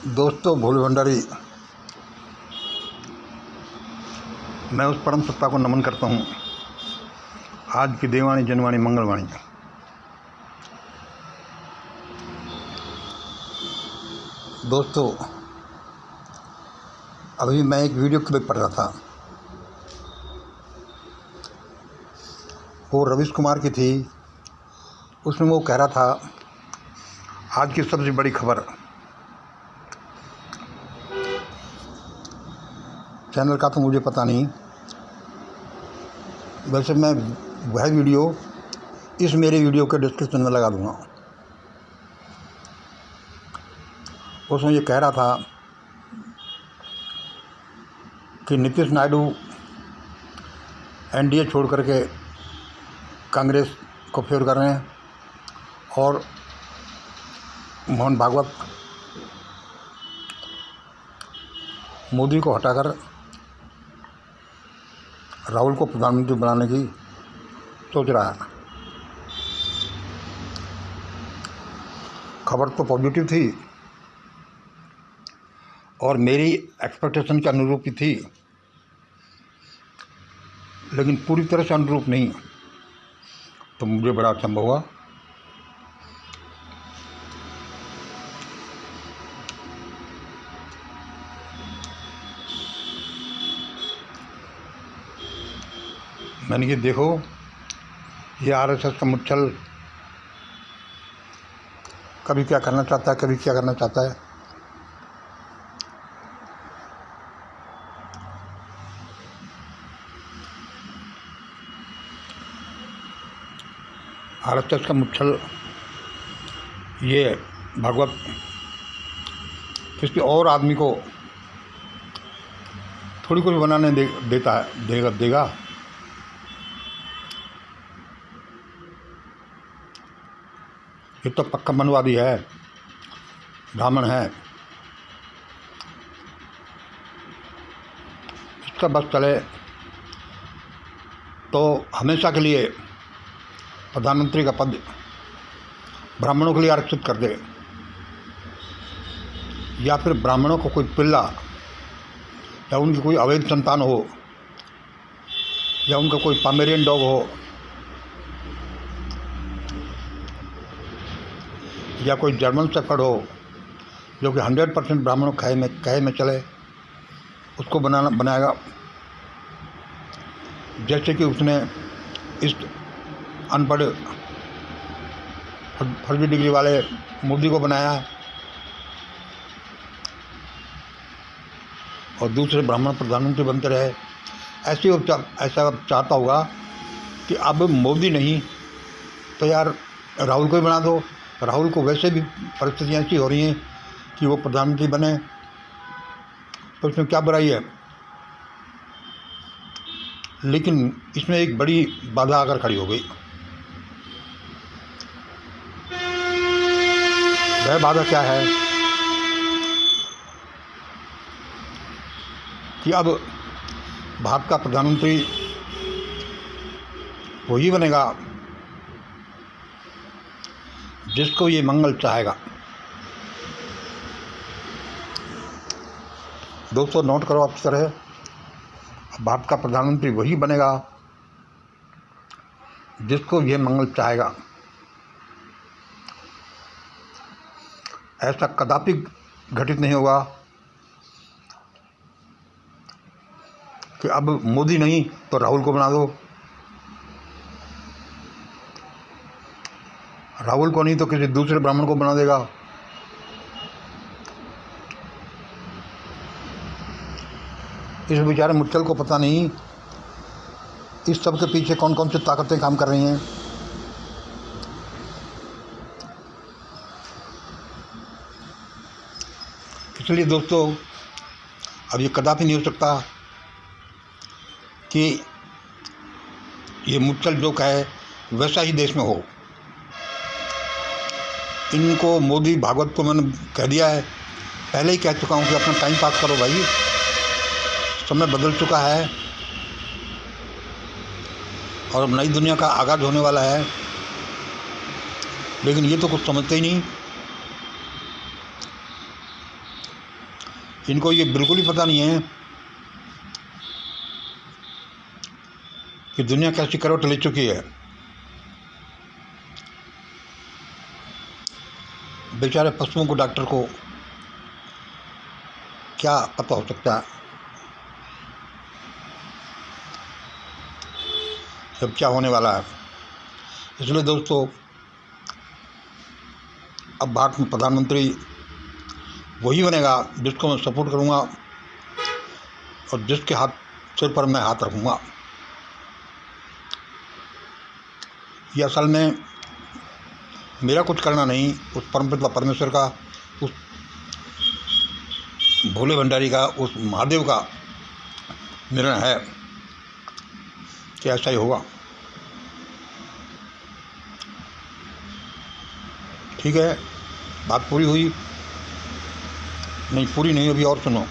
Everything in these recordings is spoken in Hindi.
दोस्तों, भोले भंडारी, मैं उस परम सत्ता को नमन करता हूँ। आज की देवाणी जनवाणी मंगलवाणी। दोस्तों, अभी मैं एक वीडियो क्लिप पढ़ रहा था। वो रवीश कुमार की थी। उसमें वो कह रहा था, आज की सबसे बड़ी खबर। चैनल का तो मुझे पता नहीं, वैसे मैं वह वीडियो इस मेरे वीडियो के डिस्क्रिप्शन में लगा दूंगा। उसमें ये कह रहा था कि नीतीश नायडू एनडीए छोड़ करके कांग्रेस को फेवर कर रहे हैं और मोहन भागवत मोदी को हटाकर राहुल को प्रधानमंत्री बनाने की सोच रहा है। खबर तो पॉजिटिव थी और मेरी एक्सपेक्टेशन के अनुरूप ही थी, लेकिन पूरी तरह से अनुरूप नहीं। तो मुझे बड़ा अचंभा हुआ। मैंने कि देखो, ये आरएसएस का मुच्छल कभी क्या करना चाहता है, कभी क्या करना चाहता है। आरएसएस का मुच्छल ये भागवत किसी और आदमी को थोड़ी कुछ बनाने देगा। ये तो पक्का मनवादी है, ब्राह्मण है। इसका बस चले तो हमेशा के लिए प्रधानमंत्री का पद ब्राह्मणों के लिए आरक्षित कर दे, या फिर ब्राह्मणों को कोई पिल्ला या उनकी कोई अवैध संतान हो, या उनका कोई पामेरियन डॉग हो, या कोई जर्मन शेफर्ड हो, जो कि 100% ब्राह्मणों कहे में चले, उसको बनाएगा। जैसे कि उसने इस अनपढ़ फर्जी डिग्री वाले मोदी को बनाया और दूसरे ब्राह्मण प्रधानमंत्री बनते रहे। ऐसा चाहता होगा कि अब मोदी नहीं तो यार राहुल को ही बना दो। राहुल को वैसे भी परिस्थितियाँ ऐसी हो रही हैं कि वो प्रधानमंत्री बने, तो उसमें क्या बुराई है। लेकिन इसमें एक बड़ी बाधा आकर खड़ी हो गई। वह बाधा क्या है कि अब भारत का प्रधानमंत्री वही बनेगा जिसको ये मंगल चाहेगा। दोस्तों, नोट करो आप तरह, भारत का प्रधानमंत्री वही बनेगा जिसको ये मंगल चाहेगा। ऐसा कदापि घटित नहीं होगा कि अब मोदी नहीं तो राहुल को बना दो, राहुल को नहीं तो किसी दूसरे ब्राह्मण को बना देगा। इस बेचारे मुच्छल को पता नहीं इस सब के पीछे कौन कौन सी ताकतें काम कर रही हैं। इसलिए दोस्तों, अब ये कदापि नहीं हो सकता कि ये मुच्छल जो कहे वैसा ही देश में हो। इनको मोदी भागवत को मैंने कह दिया है, पहले ही कह चुका हूँ कि अपना टाइम पास करो भाई, समय बदल चुका है और अब नई दुनिया का आगाज़ होने वाला है। लेकिन ये तो कुछ समझते ही नहीं। इनको ये बिल्कुल ही पता नहीं है कि दुनिया कैसी करवट ले चुकी है। बेचारे पशुओं को, डॉक्टर को क्या पता हो सकता है अब क्या होने वाला है। इसलिए दोस्तों, अब भारत में प्रधानमंत्री वही बनेगा जिसको मैं सपोर्ट करूंगा और जिसके सिर पर मैं हाथ रखूंगा। ये असल में मेरा कुछ करना नहीं, उस परमपिता परमेश्वर का, उस भोले भंडारी का, उस महादेव का निर्णय है कि ऐसा ही होगा। ठीक है, बात पूरी हुई? नहीं, पूरी नहीं, अभी और सुनो।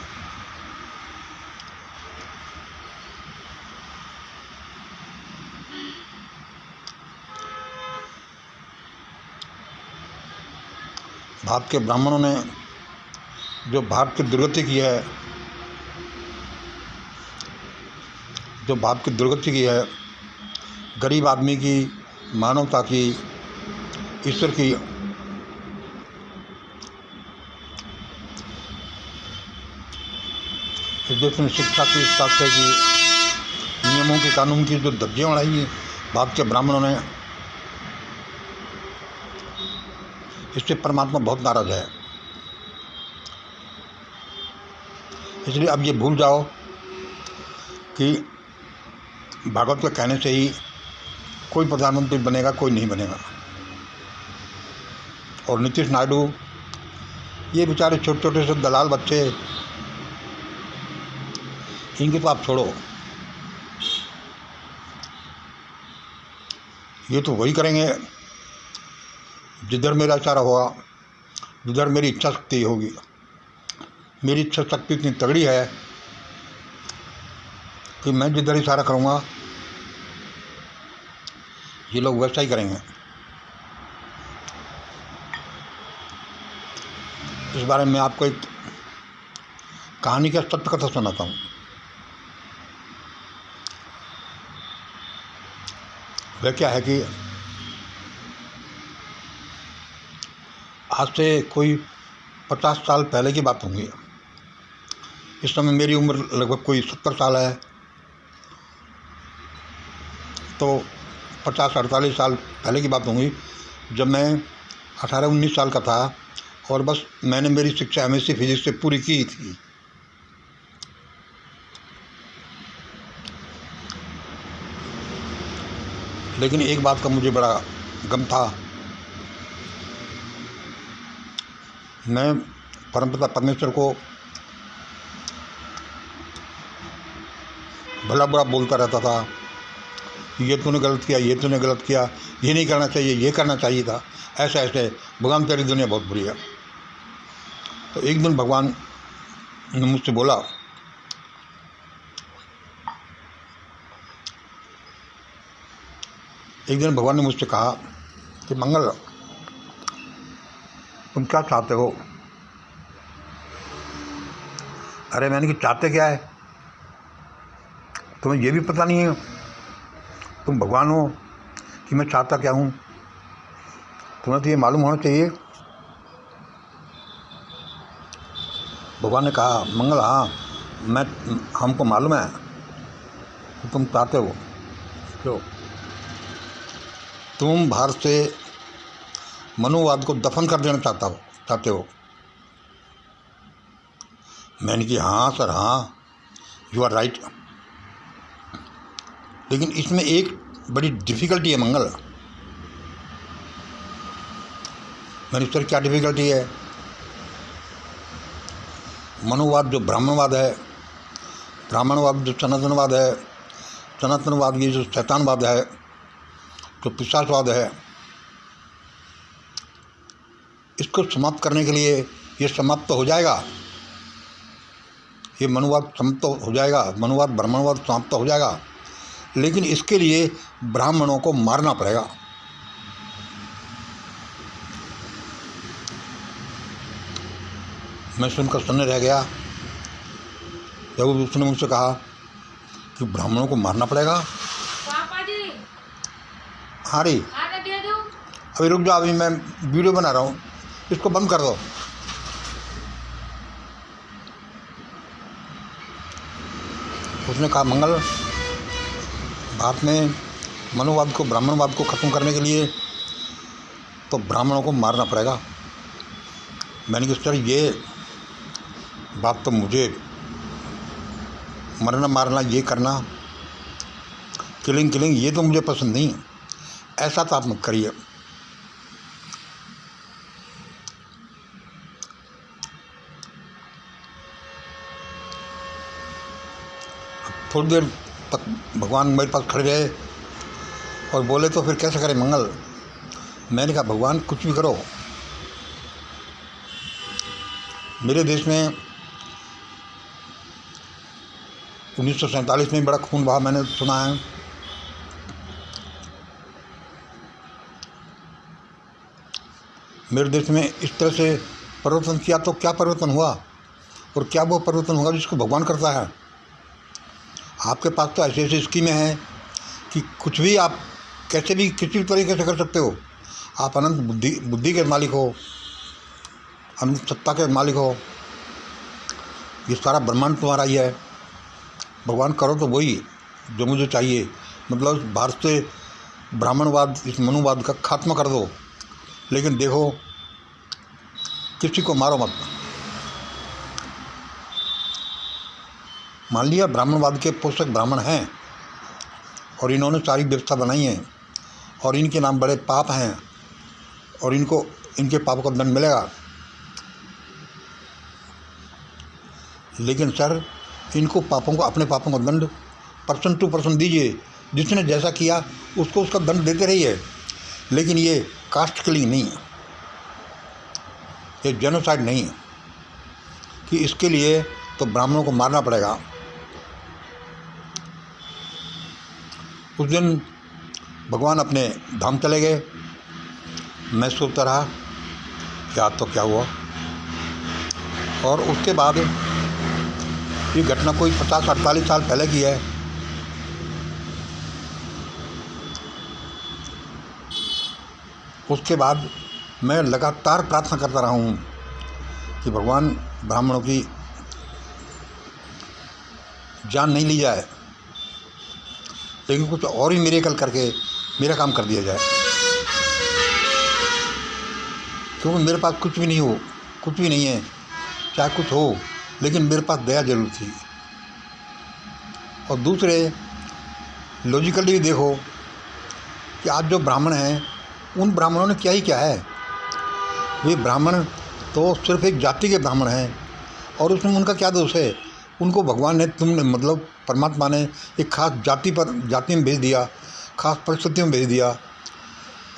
भारत के ब्राह्मणों ने जो भारत की दुर्गति की है, जो भारत की दुर्गति की है, गरीब आदमी की, मानवता की, ईश्वर की, इस देश में शिक्षा की, स्वास्थ्य की, नियमों की, कानून की जो धज्जियां उड़ाई है भारत के ब्राह्मणों ने, इससे परमात्मा बहुत नाराज है। इसलिए अब ये भूल जाओ कि भागवत के कहने से ही कोई प्रधानमंत्री बनेगा, कोई नहीं बनेगा। और नीतीश नायडू, ये बेचारे छोटे छोटे से दलाल बच्चे, इनकी तो आप छोड़ो, ये तो वही करेंगे जिधर मेरा इशारा होगा, जिधर मेरी इच्छा शक्ति होगी। मेरी इच्छा शक्ति इतनी तगड़ी है कि मैं जिधर इशारा करूँगा ये लोग वैसा ही करेंगे। इस बारे में आपको एक कहानी का सत्य कथा सुनाता हूँ। वह क्या है कि आज से कोई 50 साल पहले की बात होंगी। इस समय मेरी उम्र लगभग कोई 70 साल है, तो 50-48 साल पहले की बात होंगी, जब मैं 18-19 साल का था और बस मैंने मेरी शिक्षा एमएससी फिजिक्स से पूरी की थी। लेकिन एक बात का मुझे बड़ा गम था। मैं परमपिता परमेश्वर को भला बुरा बोलता रहता था, ये तूने गलत किया, ये तूने गलत किया, ये नहीं करना चाहिए, ये करना चाहिए था, ऐसे ऐसे, भगवान तेरी दुनिया बहुत बुरी है। तो एक दिन भगवान ने मुझसे बोला, एक दिन भगवान ने मुझसे कहा कि मंगल, तुम क्या चाहते हो? अरे मैंने कि चाहते क्या है? तुम्हें ये भी पता नहीं है, तुम भगवान हो, कि मैं चाहता क्या हूँ? तुम्हें तो ये मालूम होना चाहिए। भगवान ने कहा, मंगल हाँ, हमको मालूम है कि तुम चाहते हो। क्यों? तुम भारत से मनुवाद को दफन कर देना चाहते हो। मैंने कि हाँ सर, हाँ, यू आर राइट। लेकिन इसमें एक बड़ी डिफ़िकल्टी है मंगल। मैंने सर क्या डिफ़िकल्टी है? मनुवाद जो ब्राह्मणवाद है, ब्राह्मणवाद जो सनातनवाद है, सनातनवाद ये जो शैतानवाद है, जो पिशाचवाद है, इसको समाप्त करने के लिए ये समाप्त हो जाएगा, ये मनुवाद समाप्त हो जाएगा, मनुवाद ब्राह्मणवाद समाप्त हो जाएगा। लेकिन इसके लिए ब्राह्मणों को मारना पड़ेगा। मैं सुनकर सुनने रह गया। जब उसने मुझसे कहा कि ब्राह्मणों को मारना पड़ेगा। पापा जी हाँ रे, खाना दे दूं? अभी रुक जाओ, अभी मैं वीडियो बना रहा हूँ, इसको बंद कर दो। उसने कहा मंगल, भारत में मनोवाद को, ब्राह्मणवाद को ख़त्म करने के लिए तो ब्राह्मणों को मारना पड़ेगा। मैंने कहा सर ये बात तो मुझे, मरना मारना, ये करना, किलिंग ये तो मुझे पसंद नहीं, ऐसा तो आप मत करिए। थोड़ी देर तक भगवान मेरे पास खड़े रहे और बोले तो फिर कैसे करें मंगल। मैंने कहा भगवान कुछ भी करो। मेरे देश में 1947 में बड़ा खून बहा, मैंने सुना है। मेरे देश में इस तरह से परिवर्तन किया तो क्या परिवर्तन हुआ, और क्या वो परिवर्तन होगा जिसको भगवान करता है। आपके पास तो ऐसी ऐसी स्कीमें हैं कि कुछ भी आप कैसे भी किसी भी तरीके से कर सकते हो। आप अनंत बुद्धि के मालिक हो, अनंत सत्ता के मालिक हो, ये सारा ब्रह्मांड तुम्हारा ही है। भगवान करो तो वही जो मुझे चाहिए, मतलब भारत से ब्राह्मणवाद, इस मनुवाद का खात्मा कर दो। लेकिन देखो किसी को मारो मत। मान लिया ब्राह्मणवाद के पोषक ब्राह्मण हैं और इन्होंने सारी व्यवस्था बनाई है और इनके नाम बड़े पाप हैं और इनको, इनके पाप का दंड मिलेगा। लेकिन सर इनको पापों को, अपने पापों का दंड पर्सन टू पर्सन दीजिए। जिसने जैसा किया उसको उसका दंड देते रहिए। लेकिन ये कास्ट किलिंग नहीं, ये जेनोसाइड नहीं कि इसके लिए तो ब्राह्मणों को मारना पड़ेगा। उस दिन भगवान अपने धाम चले गए। मैं सोचता रहा कि आज तो क्या हुआ। और उसके बाद ये घटना कोई 50-48 साल पहले की है। उसके बाद मैं लगातार प्रार्थना करता रहा हूँ कि भगवान ब्राह्मणों की जान नहीं ली जाए, लेकिन कुछ और ही मिरेकल करके मेरा काम कर दिया जाए। क्योंकि मेरे पास कुछ भी नहीं है, चाहे कुछ हो, लेकिन मेरे पास दया जरूर थी। और दूसरे लॉजिकली भी देखो कि आज जो ब्राह्मण हैं, उन ब्राह्मणों ने क्या है। वे ब्राह्मण तो सिर्फ एक जाति के ब्राह्मण हैं और उसमें उनका क्या दोष है। उनको भगवान ने, मतलब परमात्मा ने एक खास जाति में भेज दिया, खास परिस्थितियों में भेज दिया,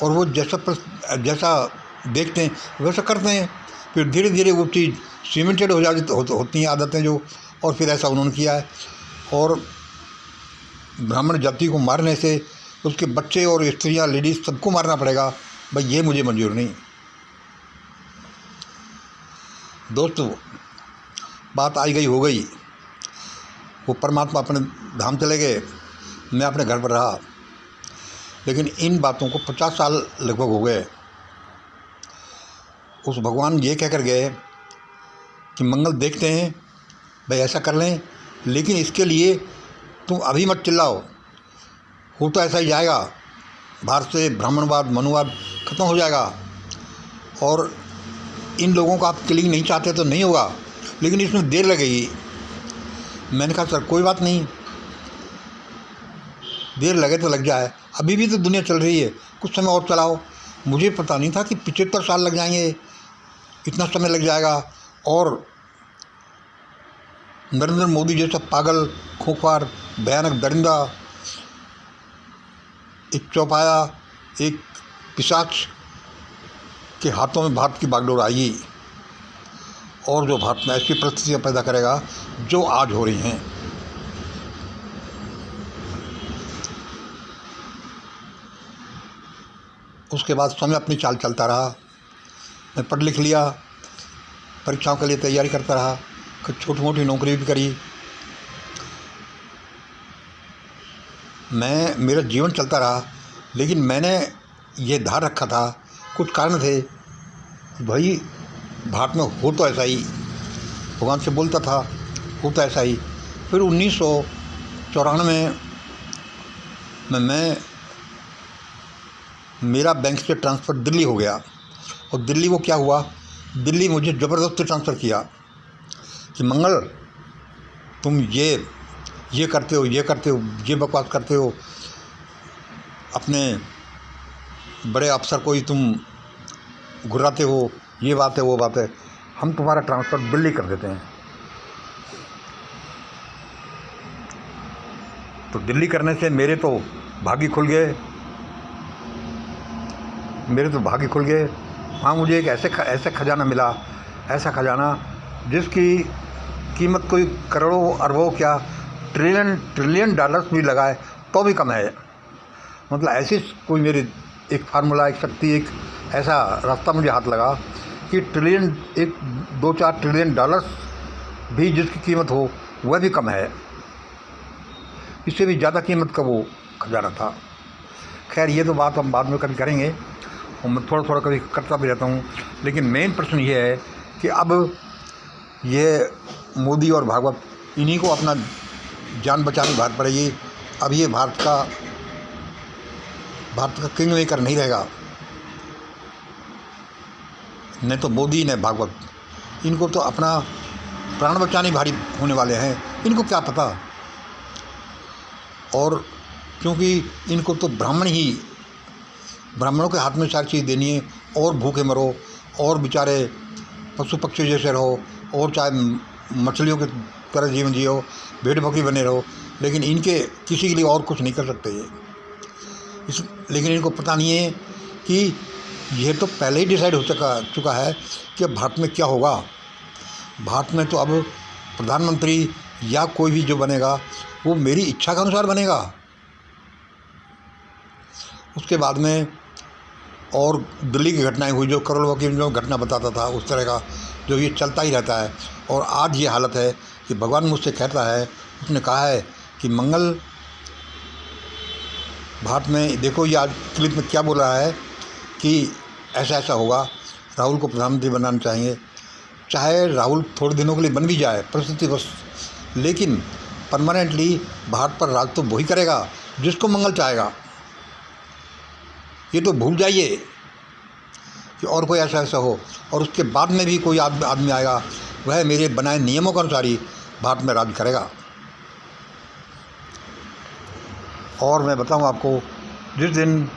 और वो जैसा देखते हैं वैसा करते हैं। फिर धीरे धीरे वो चीज़ सीमेंटेड होती हैं आदतें जो, और फिर ऐसा उन्होंने किया है। और ब्राह्मण जाति को मारने से उसके बच्चे और स्त्रियां, लेडीज़, सबको मारना पड़ेगा, भाई ये मुझे मंजूर नहीं। दोस्तों बात आई गई हो गई, वो परमात्मा अपने धाम चले गए, मैं अपने घर पर रहा। लेकिन इन बातों को 50 साल लगभग हो गए। उस भगवान ये कह कर गए कि मंगल देखते हैं, भाई ऐसा कर लें, लेकिन इसके लिए तुम अभी मत चिल्लाओ, हो तो ऐसा ही जाएगा। भारत से ब्राह्मणवाद, मनुवाद खत्म हो जाएगा और इन लोगों को आप किलिंग नहीं चाहते तो नहीं होगा, लेकिन इसमें देर लगेगी। मैंने कहा सर कोई बात नहीं, देर लगे तो लग जाए, अभी भी तो दुनिया चल रही है, कुछ समय और चलाओ। मुझे पता नहीं था कि 75 साल लग जाएंगे, इतना समय लग जाएगा। और नरेंद्र मोदी जैसा पागल, खूंखार, भयानक दरिंदा, एक चौपाया, एक पिशाच के हाथों में भारत की बागडोर आएगी और जो भारत में ऐसी परिस्थितियाँ पैदा करेगा जो आज हो रही हैं। उसके बाद समय अपनी चाल चलता रहा। मैं पढ़ लिख लिया, परीक्षाओं के लिए तैयारी करता रहा, कुछ छोटी मोटी नौकरी भी करी, मेरा जीवन चलता रहा, लेकिन मैंने ये धार रखा था, कुछ कारण थे भाई भारत में हो तो ऐसा ही, भगवान से बोलता था हो तो ऐसा ही। फिर 1994 में मेरा बैंक से ट्रांसफ़र दिल्ली हो गया, और दिल्ली को क्या हुआ, दिल्ली मुझे ज़बरदस्ती ट्रांसफ़र किया कि मंगल तुम ये करते हो, ये बकवास करते हो, अपने बड़े अफसर को ही तुम घुराते हो, ये बात है वो बात है, हम तुम्हारा ट्रांसफ़र दिल्ली कर देते हैं। तो दिल्ली करने से मेरे तो भाग्य ही खुल गए। वहाँ मुझे एक ऐसे खजाना मिला, ऐसा खजाना जिसकी कीमत कोई करोड़ों अरबों क्या ट्रिलियन डॉलर्स भी लगाए तो भी कम है। मतलब ऐसी कोई मेरी एक फार्मूला, एक शक्ति, एक ऐसा रास्ता मुझे हाथ लगा कि 2-4 ट्रिलियन डॉलर्स भी जिसकी कीमत हो वह भी कम है, इससे भी ज़्यादा कीमत का वो खजाना था। खैर ये तो बात हम बाद में कभी करेंगे, और मैं थोड़ा कभी करता भी रहता हूँ। लेकिन मेन प्रश्न ये है कि अब ये मोदी और भागवत, इन्हीं को अपना जान बचानी बात पड़ेगी। अब ये भारत का किंग मेकर नहीं रहेगा, न तो मोदी न भागवत, इनको तो अपना प्राण बचाने भारी होने वाले हैं, इनको क्या पता। और क्योंकि इनको तो ब्राह्मणों के हाथ में सारी चीज़ देनी है, और भूखे मरो, और बेचारे पशु पक्षी जैसे रहो, और चाहे मछलियों की तरह जीवन जियो, भेड़ बकरी बने रहो, लेकिन इनके किसी के लिए और कुछ नहीं कर सकते ये। लेकिन इनको पता नहीं है कि यह तो पहले ही डिसाइड हो चुका है कि अब भारत में क्या होगा। भारत में तो अब प्रधानमंत्री या कोई भी जो बनेगा वो मेरी इच्छा के अनुसार बनेगा। उसके बाद में और दिल्ली की घटनाएं हुई, जो करोड़ों की जो घटना बताता था, उस तरह का जो ये चलता ही रहता है। और आज ये हालत है कि भगवान मुझसे कहता है, उसने कहा है कि मंगल भारत में देखो, ये आज क्लिप में क्या बोल रहा है कि ऐसा होगा, राहुल को प्रधानमंत्री बनाना चाहेंगे। चाहे राहुल थोड़े दिनों के लिए बन भी जाए परिस्थितिवश, लेकिन परमानेंटली भारत पर राज तो वही करेगा जिसको मंगल चाहेगा। ये तो भूल जाइए कि और कोई ऐसा हो, और उसके बाद में भी कोई आदमी आएगा, वह मेरे बनाए नियमों के अनुसार ही भारत में राज करेगा। और मैं बताऊं आपको, जिस दिन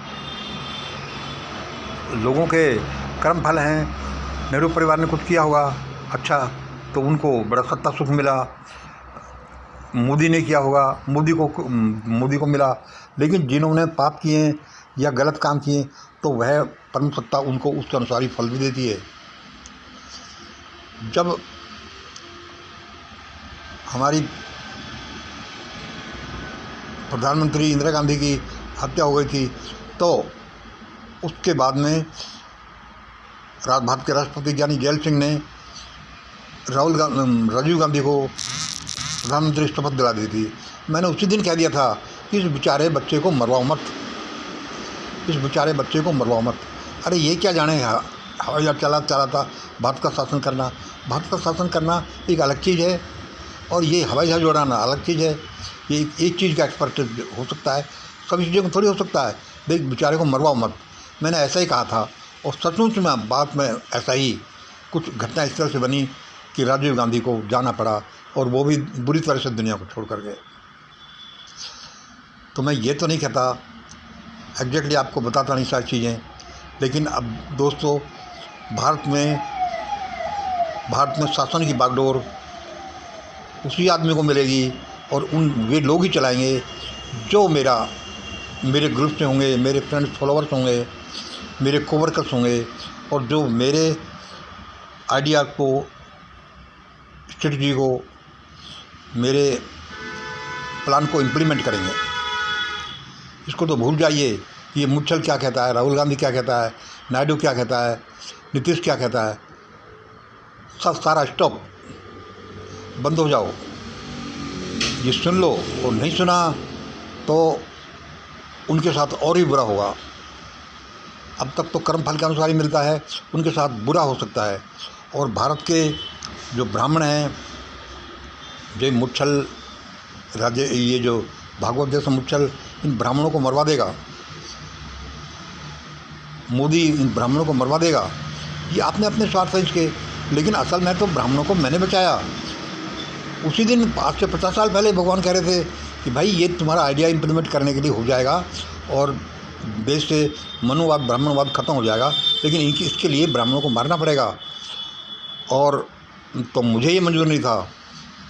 लोगों के कर्म फल हैं, नेहरू परिवार ने कुछ किया होगा अच्छा, तो उनको बड़ा सत्ता सुख मिला। मोदी ने किया होगा, मोदी को मिला। लेकिन जिन्होंने पाप किए या गलत काम किए, तो वह परम सत्ता उनको उसके अनुसार ही फल भी देती है। जब हमारी प्रधानमंत्री इंदिरा गांधी की हत्या हो गई थी, तो उसके बाद में भारत के राष्ट्रपति यानी जैल सिंह ने राजीव गांधी को प्रधानमंत्री शपथ दिला दी थी। मैंने उसी दिन कह दिया था कि इस बेचारे बच्चे को मरवाओ मत, अरे ये क्या जाने, हवाई जहाज चला था। भारत का शासन करना एक अलग चीज़ है, और ये हवाई जहाज उड़ाना अलग चीज़ है। ये एक चीज़ का एक्सपर्ट हो सकता है, सभी चीज़ों को थोड़ी हो सकता है। देख, बेचारे को मरवाओ मत, मैंने ऐसा ही कहा था। और सचमुच में बात में ऐसा ही कुछ घटना इस तरह से बनी कि राजीव गांधी को जाना पड़ा, और वो भी बुरी तरह से दुनिया को छोड़ कर गए। तो मैं ये तो नहीं कहता, एग्जैक्टली आपको बताता नहीं सारी चीज़ें, लेकिन अब दोस्तों, भारत में शासन की बागडोर उसी आदमी को मिलेगी, और वे लोग ही चलाएंगे जो मेरे ग्रुप में होंगे, मेरे फ्रेंड्स फॉलोअर्स होंगे, मेरे कोवर्कर्स होंगे, और जो मेरे आइडिया को, स्ट्रेटजी को, मेरे प्लान को इम्प्लीमेंट करेंगे। इसको तो भूल जाइए। ये मुच्छल क्या कहता है, राहुल गांधी क्या कहता है, नायडू क्या कहता है, नीतीश क्या कहता है, सब सारा स्टॉप, बंद हो जाओ। ये सुन लो, और नहीं सुना तो उनके साथ और भी बुरा होगा। अब तक तो कर्म फल के अनुसार ही मिलता है, उनके साथ बुरा हो सकता है। और भारत के जो ब्राह्मण हैं, जो मुच्छल राज्य, ये जो भागवत जैसा मुच्छल इन ब्राह्मणों को मरवा देगा, मोदी इन ब्राह्मणों को मरवा देगा, ये आपने अपने स्वार्थ समझ के। लेकिन असल में तो ब्राह्मणों को मैंने बचाया। उसी दिन आज से 50 साल पहले भगवान कह रहे थे कि भाई ये तुम्हारा आइडिया इम्प्लीमेंट करने के लिए हो जाएगा और देश से मनुवाद ब्राह्मणवाद खत्म हो जाएगा, लेकिन इसके लिए ब्राह्मणों को मारना पड़ेगा। और तो मुझे ये मंजूर नहीं था।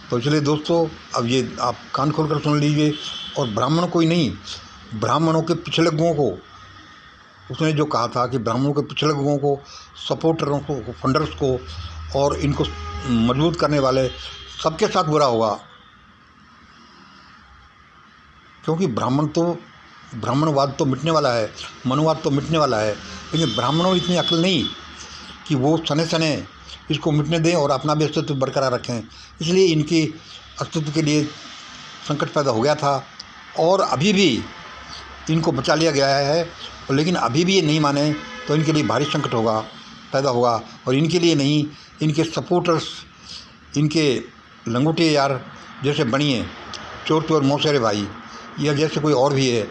तो इसलिए दोस्तों, अब ये आप कान खोलकर सुन लीजिए। और ब्राह्मणों को ही नहीं, ब्राह्मणों के पिछले लोगों को, उसने जो कहा था कि ब्राह्मणों के पिछले लोगों को, सपोर्टरों को, फंडर्स को और इनको मजबूत करने वाले सबके साथ बुरा होगा। क्योंकि ब्राह्मणवाद तो मिटने वाला है, मनुवाद तो मिटने वाला है, लेकिन ब्राह्मणों इतनी अक्ल नहीं कि वो सने सने इसको मिटने दें और अपना भी अस्तित्व बरकरार रखें। इसलिए इनके अस्तित्व के लिए संकट पैदा हो गया था और अभी भी इनको बचा लिया गया है। लेकिन अभी भी ये नहीं माने तो इनके लिए भारी संकट पैदा होगा। और इनके लिए नहीं, इनके सपोर्टर्स, इनके लंगोटे यार जैसे बनिए, चोर चोर मौसेरे भाई, या जैसे कोई और भी है,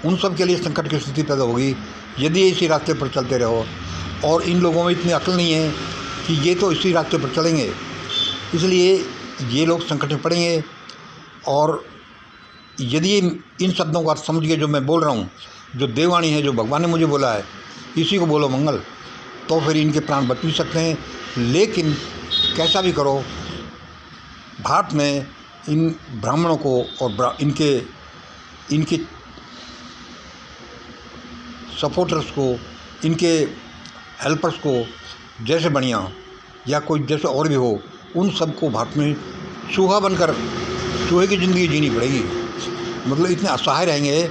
उन सब के लिए संकट की स्थिति पैदा होगी यदि इसी रास्ते पर चलते रहो। और इन लोगों में इतनी अक्ल नहीं है कि ये तो इसी रास्ते पर चलेंगे, इसलिए ये लोग संकट में पड़ेंगे। और यदि इन शब्दों का अर्थ समझ के जो मैं बोल रहा हूँ, जो देववाणी है, जो भगवान ने मुझे बोला है, इसी को बोलो मंगल, तो फिर इनके प्राण बच भी सकते हैं। लेकिन कैसा भी करो, भारत में इन ब्राह्मणों को और इनके सपोर्टर्स को, इनके हेल्पर्स को, जैसे बढ़िया या कोई जैसे और भी हो, उन सबको भारत में चूहा बनकर चूहे की ज़िंदगी जीनी पड़ेगी। मतलब इतने असहाय रहेंगे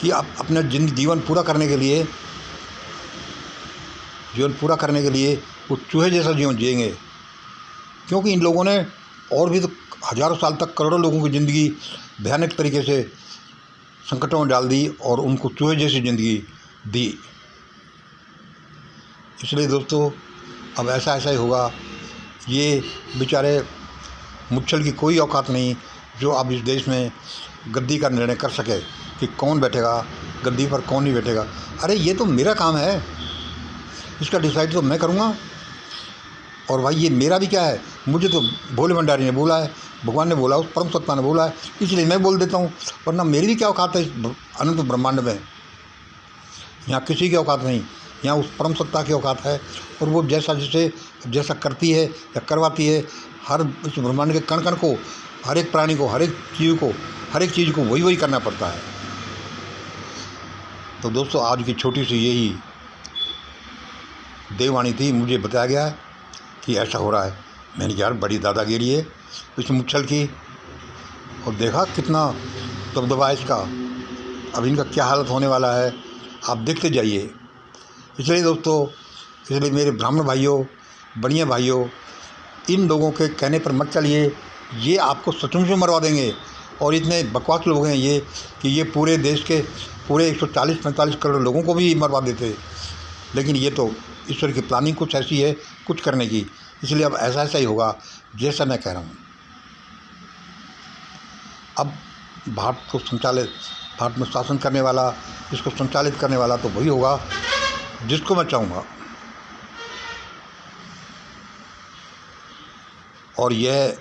कि आप अपना जीवन पूरा करने के लिए वो चूहे जैसा जीवन जिएंगे। क्योंकि इन लोगों ने और भी तो हज़ारों साल तक करोड़ों लोगों की ज़िंदगी भयानक तरीके से संकटों में डाल दी और उनको चूहे जैसी ज़िंदगी दी। इसलिए दोस्तों, अब ऐसा ही होगा। ये बेचारे मुच्छल की कोई औकात नहीं जो अब इस देश में गद्दी का निर्णय कर सके कि कौन बैठेगा गद्दी पर, कौन नहीं बैठेगा। अरे ये तो मेरा काम है, इसका डिसाइड तो मैं करूँगा। और भाई ये मेरा भी क्या है, मुझे तो भोले भंडारी ने बोला है, भगवान ने बोला, उस परम सत्ता ने बोला है, इसलिए मैं बोल देता हूँ। वरना मेरी भी क्या औकात है इस अनंत ब्रह्मांड में। यहाँ किसी की औकात नहीं, यहाँ उस परम सत्ता की औकात है। और वो जैसा करती है या करवाती है, हर इस ब्रह्मांड के कण कण को, हर एक प्राणी को, हर एक चीज़ को वही करना पड़ता है। तो दोस्तों, आज की छोटी सी यही देववाणी थी। मुझे बताया गया है कि ऐसा हो रहा है। मैंने कहा यार बड़ी दादागिरी है इस मुच्छल की, और देखा कितना दबदबा है इसका। अब इनका क्या हालत होने वाला है आप देखते जाइए। इसलिए दोस्तों, इसलिए मेरे ब्राह्मण भाइयों, बढ़िया भाइयों, इन लोगों के कहने पर मत चलिए। ये आपको सचमुच में मरवा देंगे। और इतने बकवास लोग हैं ये कि ये पूरे देश के पूरे 140-45 करोड़ लोगों को भी मरवा देते। लेकिन ये तो ईश्वर की प्लानिंग कुछ ऐसी है कुछ करने की। इसलिए अब ऐसा ही होगा जैसा मैं कह रहा हूँ। अब भारत में शासन करने वाला, इसको संचालित करने वाला तो वही होगा जिसको मैं चाहूँगा। और यह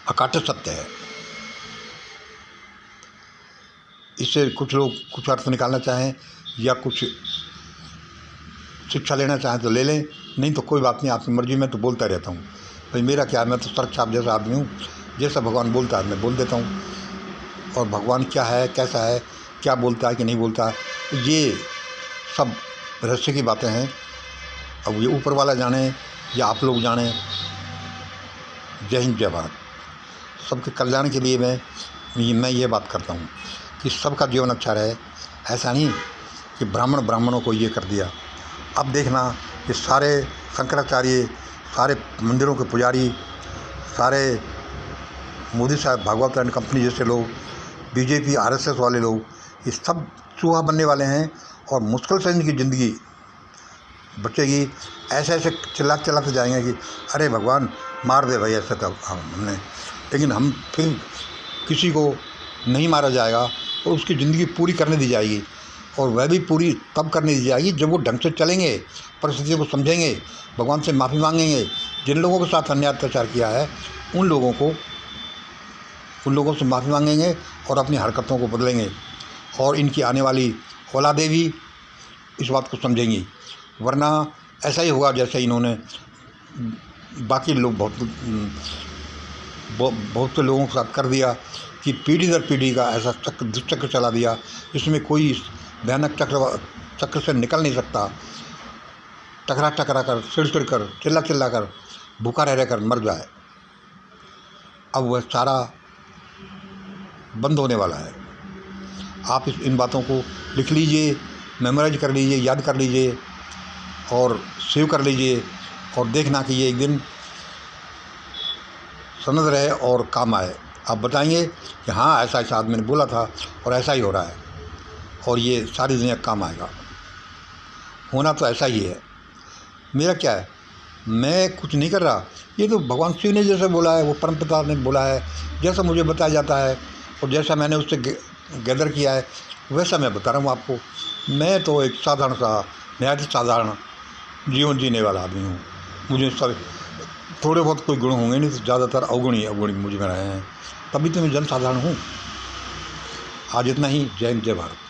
अकाट्य सत्य है। इससे कुछ लोग कुछ अर्थ निकालना चाहें या कुछ शिक्षा लेना चाहें तो ले लें, नहीं तो कोई बात नहीं, आपकी मर्जी। मैं तो बोलता रहता हूँ भाई, मेरा क्या है, मैं तो सड़क छाप जैसा आदमी हूँ। जैसा भगवान बोलता है मैं बोल देता हूँ। और भगवान क्या है, कैसा है, क्या बोलता है कि नहीं बोलता, ये सब रहस्य की बातें हैं। अब ये ऊपर वाला जाने या आप लोग जाने। जय हिंद, जय भारत। सबके कल्याण के लिए मैं ये बात करता हूँ कि सबका जीवन अच्छा रहे। ऐसा नहीं कि ब्राह्मणों को ये कर दिया। अब देखना कि सारे शंकराचार्य, सारे मंदिरों के पुजारी, सारे मोदी साहब, भागवत एंड कंपनी जैसे लोग, बीजेपी, आरएसएस वाले लोग, ये सब चूहा बनने वाले हैं और मुश्किल से इनकी ज़िंदगी बचेगी। ऐसे ऐसे चिल्लाते जाएंगे कि अरे भगवान मार दे भाई, ऐसा तब हमने, लेकिन हम फिर किसी को नहीं मारा जाएगा और उसकी ज़िंदगी पूरी करने दी जाएगी। और वह भी पूरी तब करने दी जाएगी जब वो ढंग से चलेंगे, परिस्थितियों को समझेंगे, भगवान से माफ़ी मांगेंगे। जिन लोगों के साथ अन्याय अत्याचार किया है उन लोगों से माफ़ी मांगेंगे और अपनी हरकतों को बदलेंगे, और इनकी आने वाली औलादें भी इस बात को समझेंगी। वरना ऐसा ही होगा जैसे इन्होंने बाकी लोग बहुत से लोगों के साथ कर दिया कि पीढ़ी दर पीढ़ी का ऐसा दुष्चक्र चला दिया, जिसमें कोई भयानक चक्र से निकल नहीं सकता। टकरा कर, चिड़ कर, चिल्ला कर, भूखा रह कर मर जाए। अब वह सारा बंद होने वाला है। आप इन बातों को लिख लीजिए, मेमोराइज कर लीजिए, याद कर लीजिए और सेव कर लीजिए, और देखना कि ये एक दिन सनद रहे और काम आए। आप बताएंगे कि हाँ, ऐसा आदमी ने बोला था और ऐसा ही हो रहा है, और ये सारी दुनिया काम आएगा। होना तो ऐसा ही है। मेरा क्या है, मैं कुछ नहीं कर रहा, ये तो भगवान शिव ने जैसे बोला है, वो परमपिता ने बोला है, जैसा मुझे बताया जाता है और जैसा मैंने उससे गैदर किया है वैसा मैं बता रहा हूँ आपको। मैं तो एक साधारण सा, नहायत साधारण जीवन जीने वाला आदमी हूँ। मुझे सब थोड़े बहुत कोई गुण होंगे, नहीं तो ज़्यादातर अवगुणी मुझ में रहे हैं, तभी तो मैं जनसाधारण हूँ। आज इतना ही। जय हिंद, जय भारत।